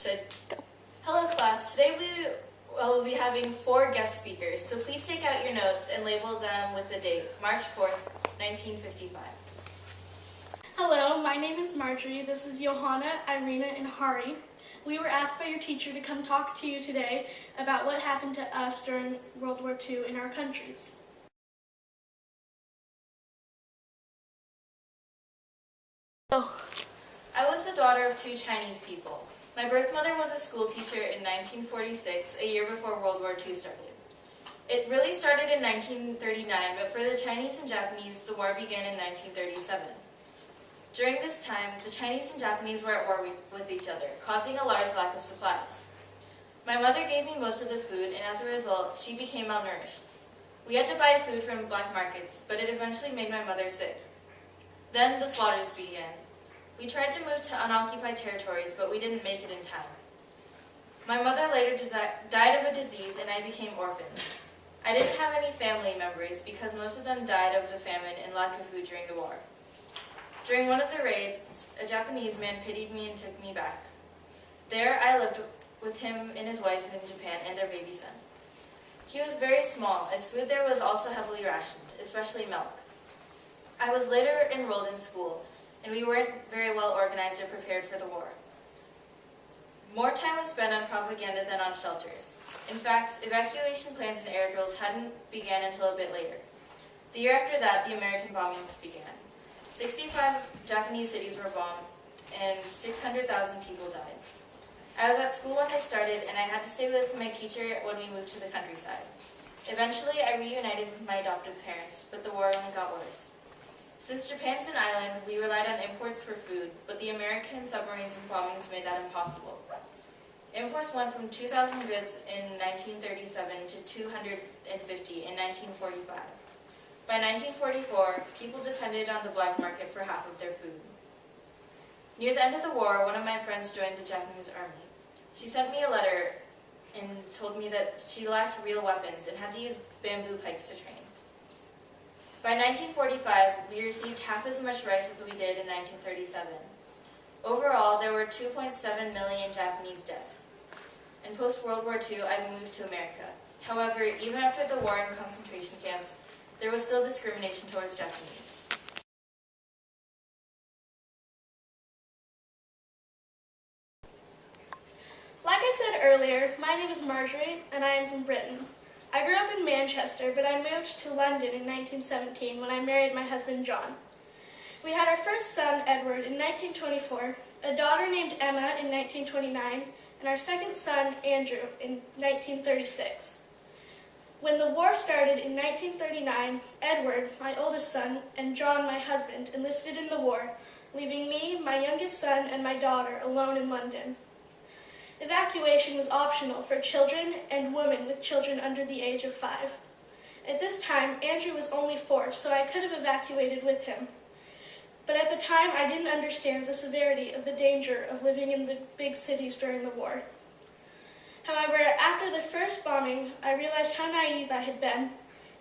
Hello class, today we will be having 4 guest speakers, so please take out your notes and label them with the date, March 4th, 1955. Hello, my name is Marjorie. This is Johanna, Irina, and Hari. We were asked by your teacher to come talk to you today about what happened to us during World War II in our countries. I was the daughter of 2 Chinese people. My birth mother was a school teacher in 1946, a year before World War II started. It really started in 1939, but for the Chinese and Japanese, the war began in 1937. During this time, the Chinese and Japanese were at war with each other, causing a large lack of supplies. My mother gave me most of the food, and as a result, she became malnourished. We had to buy food from black markets, but it eventually made my mother sick. Then the slaughters began. We tried to move to unoccupied territories, but we didn't make it in time. My mother later died of a disease, and I became orphaned. I didn't have any family members because most of them died of the famine and lack of food during the war. During one of the raids, a Japanese man pitied me and took me back. There I lived with him and his wife in Japan and their baby son. He was very small, as food there was also heavily rationed, especially milk. I was later enrolled in school, and we weren't very well organized or prepared for the war. More time was spent on propaganda than on shelters. In fact, evacuation plans and air drills hadn't begun until a bit later. The year after that, the American bombings began. 65 Japanese cities were bombed, and 600,000 people died. I was at school when I started, and I had to stay with my teacher when we moved to the countryside. Eventually, I reunited with my adoptive parents, but the war only got worse. Since Japan's an island, we relied on imports for food, but the American submarines and bombings made that impossible. Imports went from 2,000 goods in 1937 to 250 in 1945. By 1944, people depended on the black market for half of their food. Near the end of the war, one of my friends joined the Japanese army. She sent me a letter and told me that she lacked real weapons and had to use bamboo pikes to train. By 1945, we received half as much rice as we did in 1937. Overall, there were 2.7 million Japanese deaths. In post-World War II, I moved to America. However, even after the war in concentration camps, there was still discrimination towards Japanese. Like I said earlier, my name is Marjorie, and I am from Britain. I grew up in Manchester, but I moved to London in 1917 when I married my husband John. We had our first son, Edward, in 1924, a daughter named Emma in 1929, and our second son, Andrew, in 1936. When the war started in 1939, Edward, my oldest son, and John, my husband, enlisted in the war, leaving me, my youngest son, and my daughter alone in London. Evacuation was optional for children and women with children under the age of 5. At this time, Andrew was only 4, so I could have evacuated with him. But at the time, I didn't understand the severity of the danger of living in the big cities during the war. However, after the first bombing, I realized how naive I had been,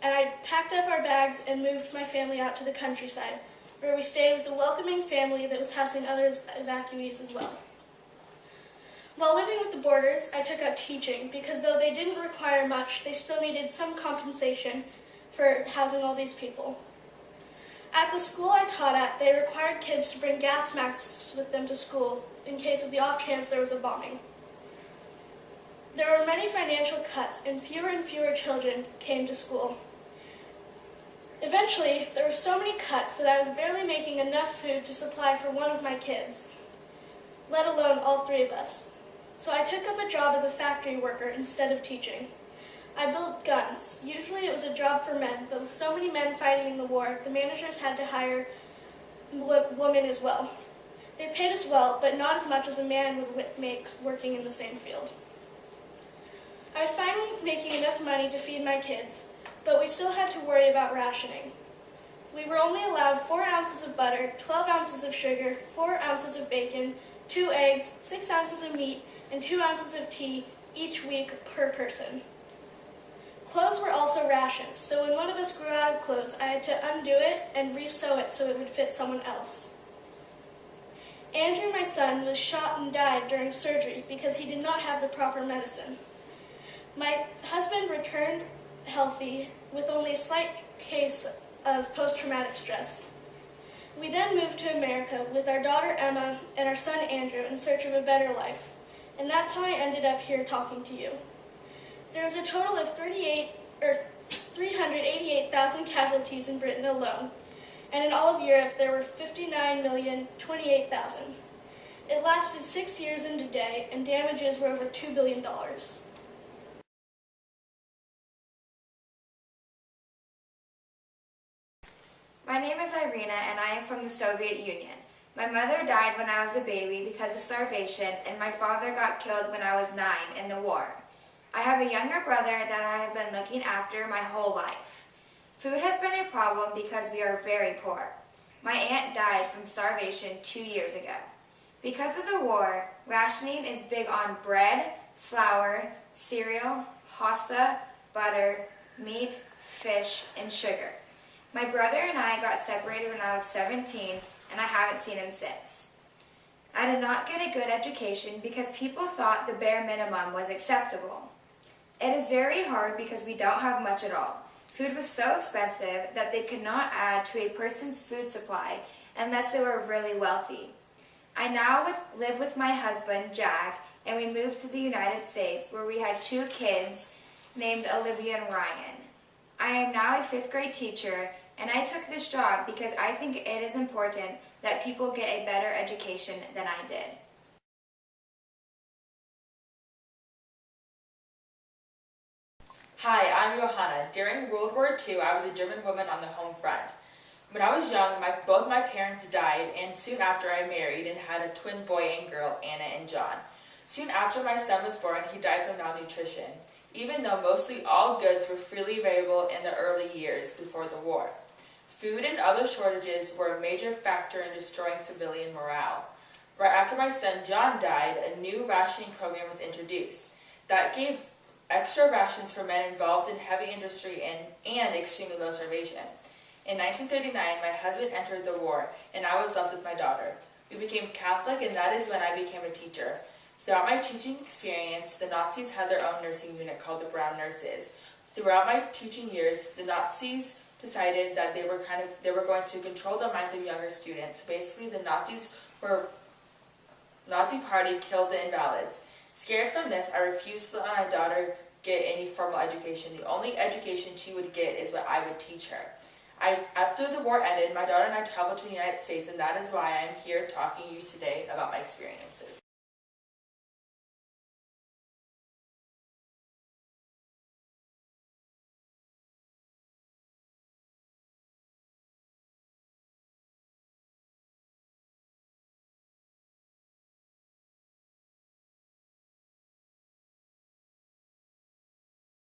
and I packed up our bags and moved my family out to the countryside, where we stayed with a welcoming family that was housing other evacuees as well. While living with the boarders, I took up teaching because though they didn't require much, they still needed some compensation for housing all these people. At the school I taught at, they required kids to bring gas masks with them to school in case of the off chance there was a bombing. There were many financial cuts and fewer children came to school. Eventually, there were so many cuts that I was barely making enough food to supply for one of my kids, let alone all 3 of us. So I took up a job as a factory worker instead of teaching. I built guns. Usually it was a job for men, but with so many men fighting in the war, the managers had to hire women as well. They paid us well, but not as much as a man would make working in the same field. I was finally making enough money to feed my kids, but we still had to worry about rationing. We were only allowed 4 ounces of butter, 12 ounces of sugar, 4 ounces of bacon, 2 eggs, 6 ounces of meat, and 2 ounces of tea each week per person. Clothes were also rationed, so when one of us grew out of clothes, I had to undo it and re-sew it so it would fit someone else. Andrew, my son, was shot and died during surgery because he did not have the proper medicine. My husband returned healthy with only a slight case of post-traumatic stress. We then moved to America with our daughter Emma and our son Andrew in search of a better life, and that's how I ended up here talking to you. There was a total of 388,000 casualties in Britain alone, and in all of Europe there were 59,028,000. It lasted 6 years and a day, and damages were over $2 billion. My name is Irina and I am from the Soviet Union. My mother died when I was a baby because of starvation, and my father got killed when I was 9 in the war. I have a younger brother that I have been looking after my whole life. Food has been a problem because we are very poor. My aunt died from starvation 2 years ago. Because of the war, rationing is big on bread, flour, cereal, pasta, butter, meat, fish, and sugar. My brother and I got separated when I was 17, and I haven't seen him since. I did not get a good education because people thought the bare minimum was acceptable. It is very hard because we don't have much at all. Food was so expensive that they could not add to a person's food supply unless they were really wealthy. I now live with my husband, Jack, and we moved to the United States where we had 2 kids named Olivia and Ryan. I am now a 5th grade teacher, and I took this job because I think it is important that people get a better education than I did. Hi, I'm Johanna. During World War II, I was a German woman on the home front. When I was young, both my parents died, and soon after I married and had a twin boy and girl, Anna and John. Soon after my son was born, he died from malnutrition, even though mostly all goods were freely available in the early years before the war. Food and other shortages were a major factor in destroying civilian morale. Right after my son John died, a new rationing program was introduced that gave extra rations for men involved in heavy industry and extremely low starvation. In 1939, my husband entered the war, and I was left with my daughter. We became Catholic, and that is when I became a teacher. Throughout my teaching experience, the Nazis had their own nursing unit called the Brown Nurses. Throughout my teaching years, the Nazis decided that they were going to control the minds of younger students. Basically, the Nazi party killed the invalids. Scared from this, I refused to let my daughter get any formal education. The only education she would get is what I would teach her. After the war ended, my daughter and I traveled to the United States, and that is why I am here talking to you today about my experiences.